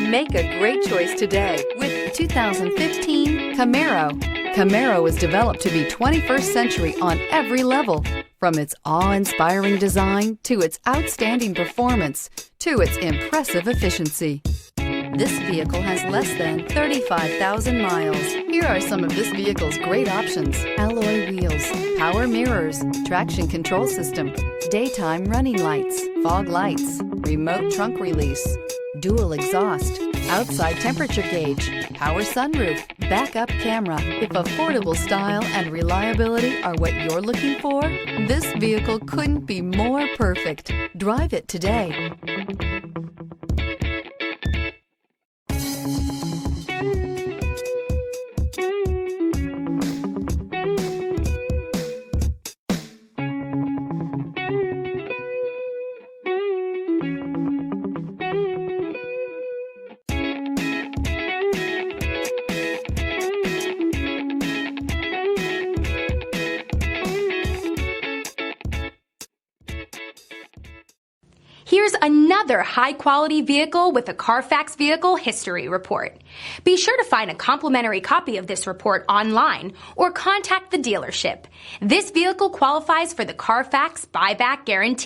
Make a great choice today with 2015 Camaro. Camaro was developed to be 21st century on every level, from its awe-inspiring design to its outstanding performance to its impressive efficiency. This vehicle has less than 35,000 miles. Here are some of this vehicle's great options: alloy wheels, power mirrors, traction control system, daytime running lights, fog lights, remote trunk release, dual exhaust, outside temperature gauge, power sunroof, backup camera. If affordable style and reliability are what you're looking for, this vehicle couldn't be more perfect. Drive it today. Here's another high-quality vehicle with a Carfax Vehicle History Report. Be sure to find a complimentary copy of this report online or contact the dealership. This vehicle qualifies for the Carfax Buyback Guarantee.